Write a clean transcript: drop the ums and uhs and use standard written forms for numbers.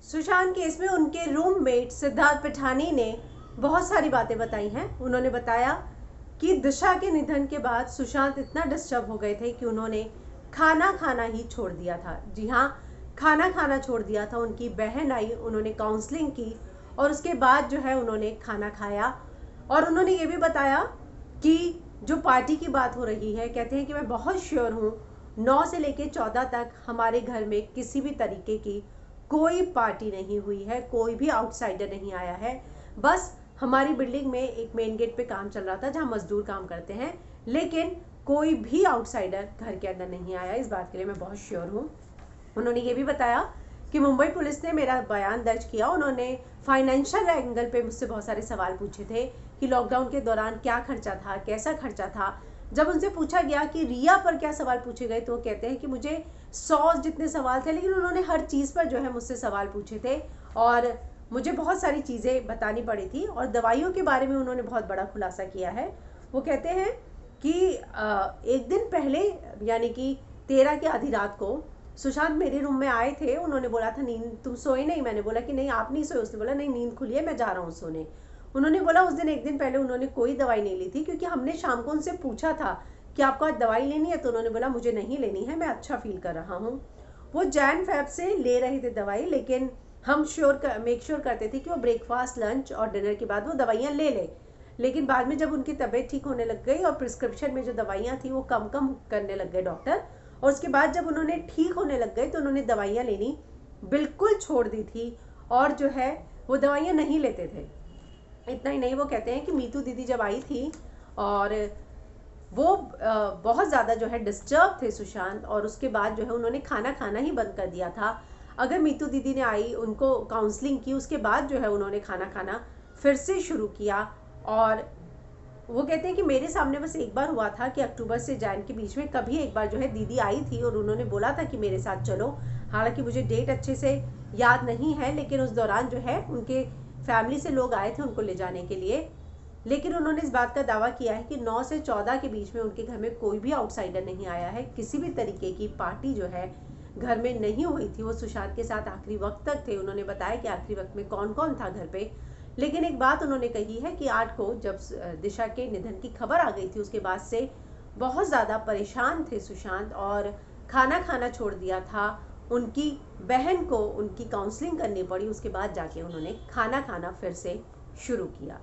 Sushant case में उनके roommate Siddharth Pithani ने बहुत सारी बातें बताई हैं। उन्होंने बताया कि दिशा के निधन के बाद सुशांत इतना डिस्टर्ब हो गए थे कि उन्होंने खाना खाना ही छोड़ दिया था। जी हाँ, खाना खाना छोड़ दिया था। उनकी बहन आई, उन्होंने काउंसलिंग की और उसके बाद जो है उन्होंने खाना खाया। और उन्होंने ये भी बताया कि जो पार्टी की बात हो रही है, कहते हैं कि मैं बहुत श्योर हूँ 9 से लेकर 14 तक हमारे घर में किसी भी तरीके की कोई पार्टी नहीं हुई है, कोई भी आउटसाइडर नहीं आया है। बस हमारी बिल्डिंग में एक मेन गेट पे काम चल रहा था जहां मजदूर काम करते हैं, लेकिन कोई भी आउटसाइडर घर के अंदर नहीं आया। इस बात के लिए मैं बहुत श्योर हूँ। उन्होंने ये भी बताया कि मुंबई पुलिस ने मेरा बयान दर्ज किया। उन्होंने फाइनेंशियल एंगल पे मुझसे बहुत सारे सवाल पूछे थे कि लॉकडाउन के दौरान क्या खर्चा था, कैसा खर्चा था। जब उनसे पूछा गया कि रिया पर क्या सवाल पूछे गए, तो वो कहते हैं कि मुझे 100 जितने सवाल थे, लेकिन उन्होंने हर चीज़ पर जो है मुझसे सवाल पूछे थे और मुझे बहुत सारी चीज़ें बतानी पड़ी थी। और दवाइयों के बारे में उन्होंने बहुत बड़ा खुलासा किया है। वो कहते हैं कि एक दिन पहले यानी कि 13 की आधी रात को सुशांत मेरे रूम में आए थे। उन्होंने बोला था नींद, तुम सोए नहीं? मैंने बोला कि नहीं, आप नहीं सोए? उसने बोला नहीं, नींद खुली है, मैं जा रहा हूँ सोने। उन्होंने बोला उस दिन एक दिन पहले उन्होंने कोई दवाई नहीं ली थी, क्योंकि हमने शाम को उनसे पूछा था कि आपको आज दवाई लेनी है, तो उन्होंने बोला मुझे नहीं लेनी है, मैं अच्छा फील कर रहा हूँ। वो जैन फैब से ले रहे थे दवाई, लेकिन हम मेक श्योर करते थे कि वो ब्रेकफास्ट, लंच और डिनर के बाद वो दवाइयाँ ले लें। लेकिन बाद में जब उनकी तबीयत ठीक होने लग गई और प्रिस्क्रिप्शन में जो दवाइयाँ थी वो कम कम करने लग गए डॉक्टर, और उसके बाद जब उन्होंने ठीक होने लग गए तो उन्होंने दवाइयाँ लेनी बिल्कुल छोड़ दी थी और जो है वो दवाइयाँ नहीं लेते थे। इतना ही नहीं, वो कहते हैं कि मीतू दीदी जब आई थी और वो बहुत ज़्यादा जो है डिस्टर्ब थे सुशांत, और उसके बाद जो है उन्होंने खाना खाना ही बंद कर दिया था। अगर मीतू दीदी ने आई, उनको काउंसलिंग की, उसके बाद जो है उन्होंने खाना खाना फिर से शुरू किया। और वो कहते हैं कि मेरे सामने बस एक बार हुआ था कि अक्टूबर से जैन के बीच में कभी एक बार जो है दीदी आई थी और उन्होंने बोला था कि मेरे साथ चलो। हालांकि मुझे डेट अच्छे से याद नहीं है, लेकिन उस दौरान जो है उनके फैमिली से लोग आए थे उनको ले जाने के लिए। लेकिन उन्होंने इस बात का दावा किया है कि 9 से 14 के बीच में उनके घर में कोई भी आउटसाइडर नहीं आया है। किसी भी तरीके की पार्टी जो है घर में नहीं हुई थी। वो सुशांत के साथ आखिरी वक्त तक थे। उन्होंने बताया कि आखिरी वक्त में कौन कौन था घर पे। लेकिन एक बात उन्होंने कही है कि 8 को जब दिशा के निधन की खबर आ गई थी, उसके बाद से बहुत ज़्यादा परेशान थे सुशांत और खाना खाना छोड़ दिया था। उनकी बहन को उनकी काउंसलिंग करनी पड़ी, उसके बाद जाके उन्होंने खाना खाना फिर से शुरू किया।